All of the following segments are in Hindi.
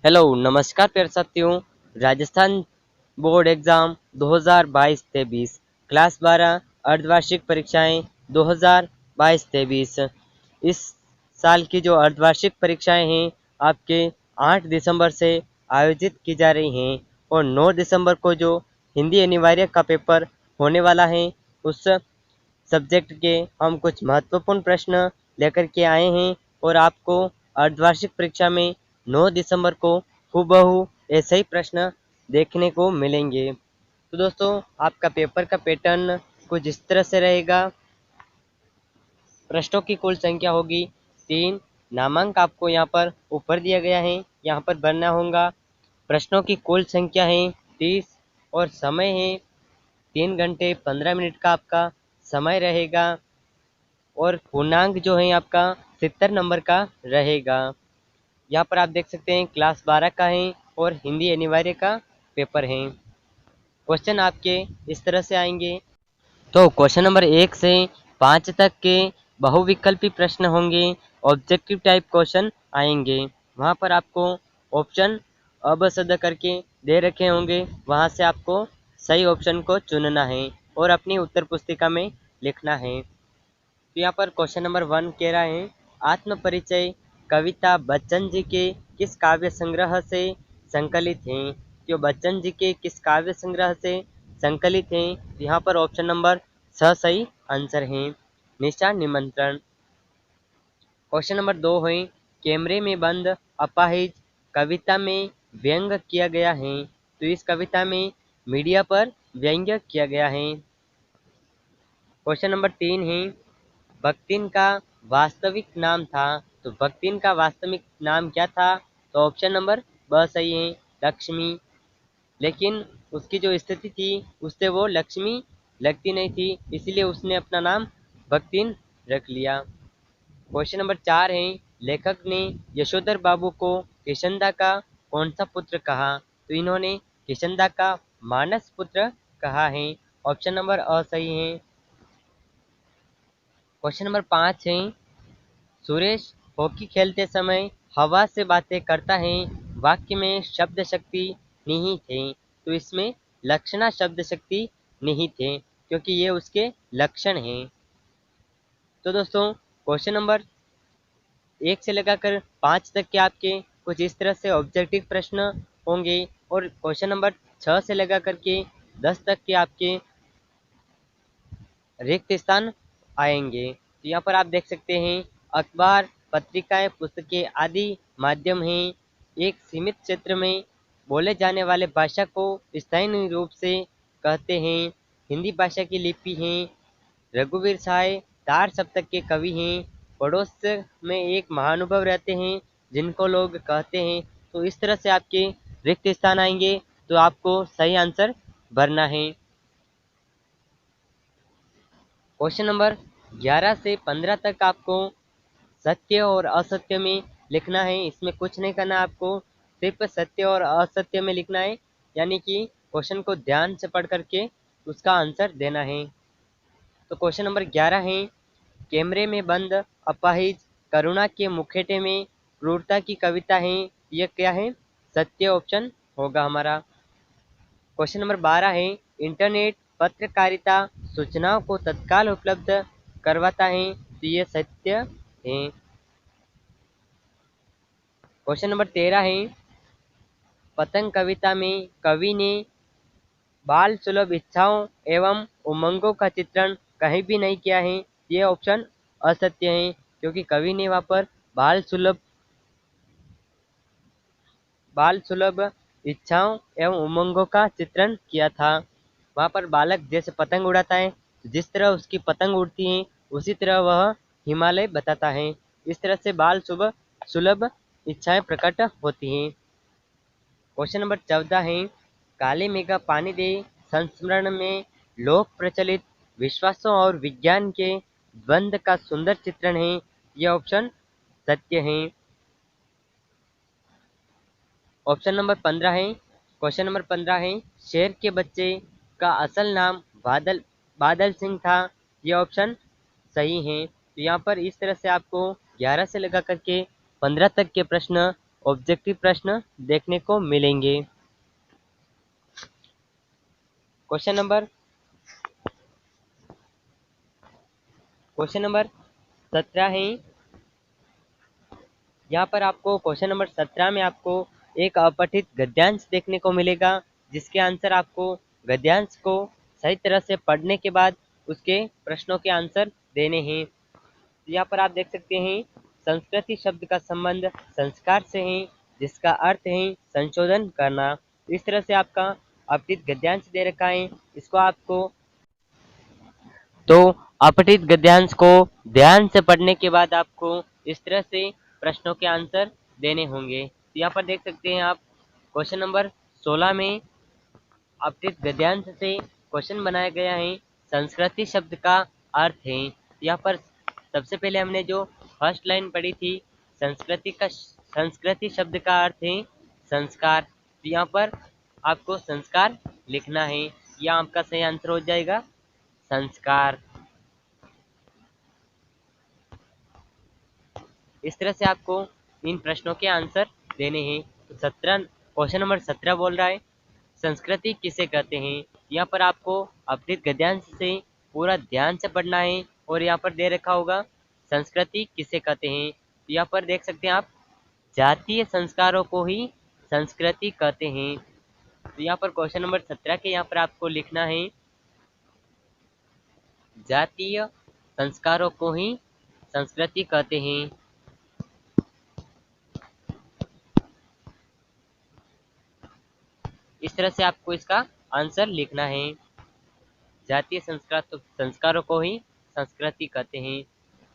हेलो नमस्कार प्यारे साथियों। राजस्थान बोर्ड एग्जाम 2022-23 क्लास 12 अर्धवार्षिक परीक्षाएं 2022-23 इस साल की जो अर्धवार्षिक परीक्षाएं हैं आपके 8 दिसंबर से आयोजित की जा रही हैं और 9 दिसंबर को जो हिंदी अनिवार्य का पेपर होने वाला है उस सब्जेक्ट के हम कुछ महत्वपूर्ण प्रश्न लेकर के आए हैं और आपको अर्धवार्षिक परीक्षा में 9 दिसंबर को हूबहू ऐसे ही प्रश्न देखने को मिलेंगे। तो दोस्तों आपका पेपर का पैटर्न कुछ इस तरह से रहेगा। प्रश्नों की कुल संख्या होगी 3। नामांक आपको यहाँ पर ऊपर दिया गया है, यहाँ पर भरना होगा। प्रश्नों की कुल संख्या है 30 और समय है 3 घंटे 15 मिनट का आपका समय रहेगा और पूर्णांक जो है आपका 70 नंबर का रहेगा। यहाँ पर आप देख सकते हैं क्लास 12 का है और हिंदी अनिवार्य का पेपर है। क्वेश्चन आपके इस तरह से आएंगे। तो क्वेश्चन नंबर 1 से 5 तक के बहुविकल्पी प्रश्न होंगे। ऑब्जेक्टिव टाइप क्वेश्चन आएंगे। वहाँ पर आपको ऑप्शन अबसद करके दे रखे होंगे, वहाँ से आपको सही ऑप्शन को चुनना है और अपनी उत्तर पुस्तिका में लिखना है। तो यहाँ पर क्वेश्चन नंबर 1 कह रहा है आत्म परिचय कविता बच्चन जी के किस काव्य संग्रह से संकलित हैं। जो बच्चन जी के किस काव्य संग्रह से संकलित हैं, यहाँ पर ऑप्शन नंबर 6 सही आंसर है। निशान निमंत्रण। क्वेश्चन नंबर 2 है कैमरे में बंद अपाहिज कविता में व्यंग किया गया है। तो इस कविता में मीडिया पर व्यंग किया गया है। क्वेश्चन नंबर 3 है भक्तिन का वास्तविक नाम था। तो भक्तिन का वास्तविक नाम क्या था? तो ऑप्शन नंबर ब सही है, लक्ष्मी। लेकिन उसकी जो स्थिति थी उससे वो लक्ष्मी लगती नहीं थी, इसलिए उसने अपना नाम भक्तिन रख लिया। क्वेश्चन नंबर 4 है लेखक ने यशोधर बाबू को किशनदा का कौन सा पुत्र कहा? तो इन्होंने किशनदा का मानस पुत्र कहा है। ऑप्शन नंबर अ सही है। क्वेश्चन नंबर 5 है सुरेश हॉकी खेलते समय हवा से बातें करता है, वाक्य में शब्द शक्ति निहित है। तो इसमें लक्षणा शब्द शक्ति निहित है क्योंकि ये उसके लक्षण हैं। तो दोस्तों क्वेश्चन नंबर 1 से लगाकर 5 तक के आपके कुछ इस तरह से ऑब्जेक्टिव प्रश्न होंगे और क्वेश्चन नंबर 6 से लगा करके 10 तक के आपके रिक्त स्थान आएंगे। तो यहाँ पर आप देख सकते हैं अखबार पत्रिकाएं पुस्तकें आदि माध्यम हैं। एक सीमित क्षेत्र में बोले जाने वाले भाषा को स्थायी रूप से कहते हैं। हिंदी भाषा की लिपि है। रघुवीर सहाय 4 सप्तक के कवि हैं। पड़ोस में एक महानुभव रहते हैं जिनको लोग कहते हैं। तो इस तरह से आपके रिक्त स्थान आएंगे तो आपको सही आंसर भरना है। क्वेश्चन नंबर 11 से 15 तक आपको सत्य और असत्य में लिखना है। इसमें कुछ नहीं करना, आपको सिर्फ सत्य और असत्य में लिखना है, यानी कि क्वेश्चन को ध्यान से पढ़ करके उसका आंसर देना है। तो क्वेश्चन नंबर 11 है कैमरे में बंद अपाहिज करुणा के मुखेटे में क्रूरता की कविता है। यह क्या है? सत्य ऑप्शन होगा हमारा। क्वेश्चन नंबर 12 है इंटरनेट पत्रकारिता सूचनाओं को तत्काल उपलब्ध करवाता है। तो ये सत्य है। क्वेश्चन नंबर 13 है पतंग कविता में कवि ने बाल सुलभ इच्छाओं एवं उमंगों का चित्रण कहीं भी नहीं किया है। ये ऑप्शन असत्य है क्योंकि कवि ने वहाँ पर बाल सुलभ इच्छाओं एवं उमंगों का चित्रण किया था। वहाँ पर बालक जैसे पतंग उड़ाता है, जिस तरह उसकी पतंग उड़ती है उसी तरह वह हिमालय बताता है। इस तरह से बाल सुलभ इच्छाएं प्रकट होती हैं। क्वेश्चन नंबर 14 है काले मेघा पानी दे संस्मरण में लोक प्रचलित विश्वासों और विज्ञान के द्वंद्व का सुंदर चित्रण है। यह ऑप्शन सत्य है। ऑप्शन नंबर 15 है क्वेश्चन नंबर 15 है शेर के बच्चे का असल नाम बादल सिंह था। यह ऑप्शन सही है। तो यहाँ पर इस तरह से आपको 11 से लगा करके 15 तक के प्रश्न ऑब्जेक्टिव प्रश्न देखने को मिलेंगे। क्वेश्चन नंबर 17 है। यहाँ पर आपको क्वेश्चन नंबर 17 में आपको एक अपठित गद्यांश देखने को मिलेगा, जिसके आंसर आपको गद्यांश को सही तरह से पढ़ने के बाद उसके प्रश्नों के आंसर देने हैं। यहाँ पर आप देख सकते हैं संस्कृति शब्द का संबंध संस्कार से है, जिसका अर्थ है संशोधन करना। इस तरह से आपका अपठित गद्यांश दे रखा है। इसको आपको तो अपठित गद्यांश को ध्यान से पढ़ने के बाद आपको इस तरह से प्रश्नों के आंसर देने होंगे। तो यहाँ पर देख सकते हैं आप क्वेश्चन नंबर 16 में अपठित गद्यांश से क्वेश्चन बनाया गया है। संस्कृति शब्द का अर्थ है। यहाँ पर सबसे पहले हमने जो फर्स्ट लाइन पढ़ी थी, संस्कृति शब्द का अर्थ है संस्कार। तो यहाँ पर आपको संस्कार लिखना है। यह आपका सही आंसर हो जाएगा, संस्कार। इस तरह से आपको इन प्रश्नों के आंसर देने हैं। तो 17 क्वेश्चन नंबर 17 बोल रहा है संस्कृति किसे कहते हैं। यहाँ पर आपको अपठित गद्यांश से पूरा ध्यान से पढ़ना है और यहाँ पर दे रखा होगा संस्कृति किसे कहते हैं। तो यहाँ पर देख सकते हैं आप जातीय संस्कारों को ही संस्कृति कहते हैं। तो यहाँ पर क्वेश्चन नंबर 17 के यहाँ पर आपको लिखना है जातीय संस्कारों को ही संस्कृति कहते हैं। इस तरह से आपको इसका आंसर लिखना है। जातीय संस्कारों को ही संस्कृति कहते हैं।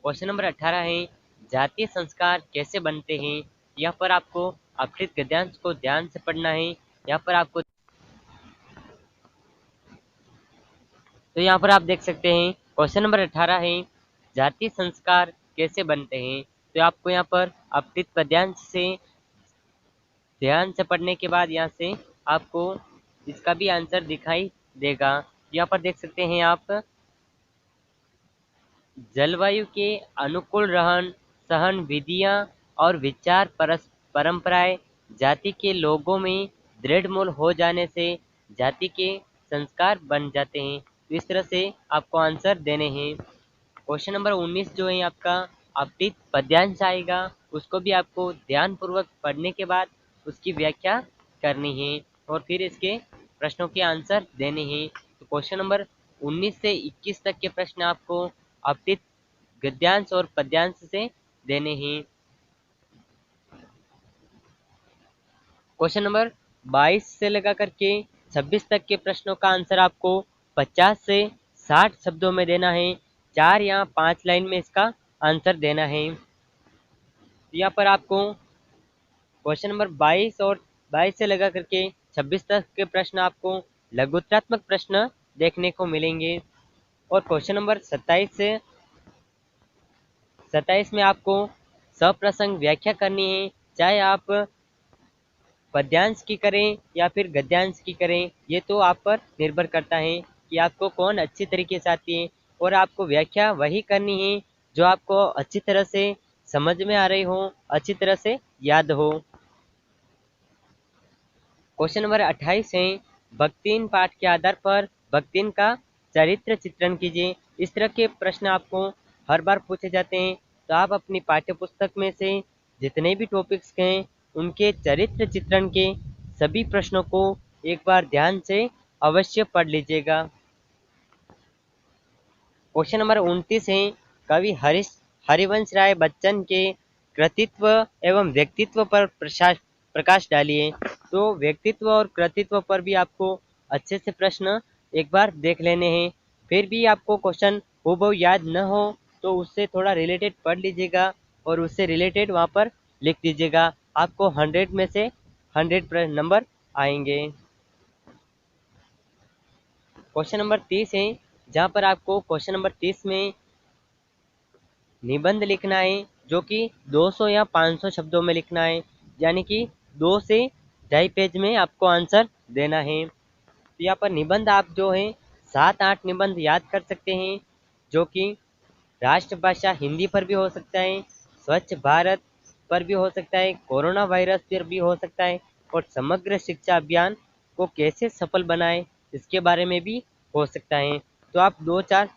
क्वेश्चन नंबर 18 है जातीय संस्कार कैसे बनते हैं। यहाँ पर आपको अपठित गद्यांश को ध्यान से पढ़ना है। यहाँ पर आपको तो यहाँ पर आप देख सकते हैं क्वेश्चन नंबर 18 है जातीय संस्कार कैसे बनते हैं। तो आपको यहाँ पर अपठित गद्यांश से ध्यान से पढ़ने के बाद यहाँ से आपको इसका भी आंसर दिखाई देगा। यहाँ पर देख सकते हैं आप जलवायु के अनुकूल रहन सहन विधियाँ और विचार परंपराएं जाति के लोगों में दृढ़ मूल हो जाने से जाति के संस्कार बन जाते हैं। तो इस तरह से आपको आंसर देने हैं। क्वेश्चन नंबर 19 जो है आपका अपठित पद्यांश आएगा, उसको भी आपको ध्यानपूर्वक पढ़ने के बाद उसकी व्याख्या करनी है और फिर इसके प्रश्नों के आंसर देने हैं। तो क्वेश्चन नंबर 19 से 21 तक के प्रश्न आपको अपठित गद्यांश और पद्यांश से देने हैं। क्वेश्चन नंबर 22 से लगा करके 26 तक के प्रश्नों का आंसर आपको 50 से 60 शब्दों में देना है। 4 या 5 लाइन में इसका आंसर देना है। यहाँ पर आपको क्वेश्चन नंबर 22 से लगा करके 26 तक के प्रश्न आपको लघुत्रात्मक प्रश्न देखने को मिलेंगे और क्वेश्चन नंबर 27 में आपको सप्रसंग व्याख्या करनी है। चाहे आप पद्यांश की करें या फिर गद्यांश की करें, ये तो आप पर निर्भर करता है कि आपको कौन अच्छी तरीके से आती है और आपको व्याख्या वही करनी है जो आपको अच्छी तरह से समझ में आ रही हो, अच्छी तरह से याद हो। क्वेश्चन नंबर 28 है भक्तिन पाठ के आधार पर भक्तिन का चरित्र चित्रण कीजिए। इस तरह के प्रश्न आपको हर बार पूछे जाते हैं। तो आप अपनी पाठ्य पुस्तक में से जितने भी टॉपिक्स हैं उनके चरित्र चित्रण के सभी प्रश्नों को एक बार ध्यान से अवश्य पढ़ लीजिएगा। क्वेश्चन नंबर 29 है कवि हरिवंश राय बच्चन के कृतित्व एवं व्यक्तित्व पर प्रकाश डालिए। तो व्यक्तित्व और कृतित्व पर भी आपको अच्छे से प्रश्न एक बार देख लेने हैं। फिर भी आपको क्वेश्चन हूबहू याद न हो तो उससे थोड़ा रिलेटेड पढ़ लीजिएगा और उससे रिलेटेड वहाँ पर लिख दीजिएगा। आपको 100 में से 100 नंबर आएंगे। क्वेश्चन नंबर 30 है जहाँ पर आपको क्वेश्चन नंबर 30 में निबंध लिखना है जो कि 200 या 500 शब्दों में लिखना है, यानी कि 2 से 2.5 पेज में आपको आंसर देना है। तो यहाँ पर निबंध आप जो है 7-8 निबंध याद कर सकते हैं जो कि राष्ट्रभाषा हिंदी पर भी हो सकता है, स्वच्छ भारत, पर भी हो सकता है, कोरोना वायरस पर भी हो सकता है, और समग्र शिक्षा अभियान को कैसे सफल बनाएं इसके बारे में भी हो सकता है। तो आप 2, 4,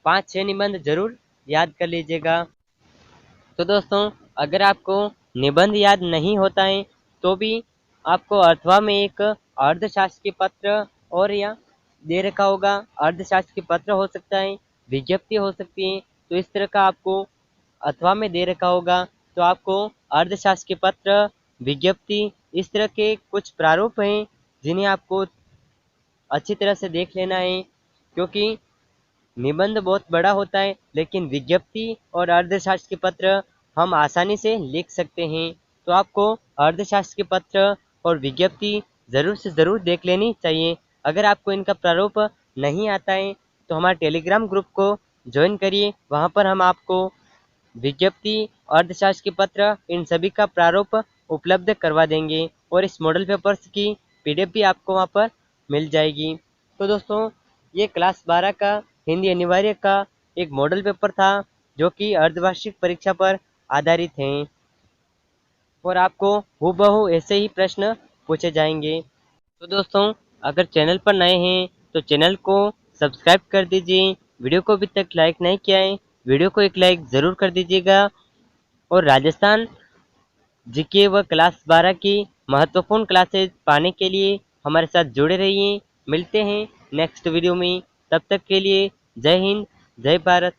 5, 6 निबंध जरूर याद कर लीजिएगा। तो दोस्तों, अगर आपको निबंध याद नहीं होता है तो भी आपको अथवा में एक अर्थशास्त्र के पत्र और या दे रखा होगा। अर्थशास्त्र के पत्र हो सकता है, विज्ञप्ति हो सकती है, तो इस तरह का आपको अथवा में दे रखा होगा। तो आपको अर्थशास्त्र के पत्र, विज्ञप्ति, इस तरह के कुछ प्रारूप हैं जिन्हें आपको अच्छी तरह से देख लेना है, क्योंकि निबंध बहुत बड़ा होता है, लेकिन विज्ञप्ति और अर्थशास्त्र के पत्र हम आसानी से लिख सकते हैं। तो आपको अर्थशास्त्र के पत्र और विज्ञप्ति ज़रूर से ज़रूर देख लेनी चाहिए। अगर आपको इनका प्रारूप नहीं आता है तो हमारे टेलीग्राम ग्रुप को ज्वाइन करिए, वहाँ पर हम आपको विज्ञप्ति, अर्थशास्त्र के पत्र, इन सभी का प्रारूप उपलब्ध करवा देंगे, और इस मॉडल पेपर्स की पीडीएफ भी आपको वहाँ पर मिल जाएगी। तो दोस्तों, ये क्लास 12 का हिंदी अनिवार्य का एक मॉडल पेपर था जो कि अर्धवार्षिक परीक्षा पर आधारित है, और आपको हूबहू ऐसे ही प्रश्न पूछे जाएंगे। तो दोस्तों, अगर चैनल पर नए हैं तो चैनल को सब्सक्राइब कर दीजिए। वीडियो को अभी तक लाइक नहीं किया है, वीडियो को एक लाइक ज़रूर कर दीजिएगा, और राजस्थान जीके व क्लास 12 की महत्वपूर्ण क्लासेज पाने के लिए हमारे साथ जुड़े रहिए। मिलते हैं नेक्स्ट वीडियो में, तब तक के लिए जय हिंद, जय भारत।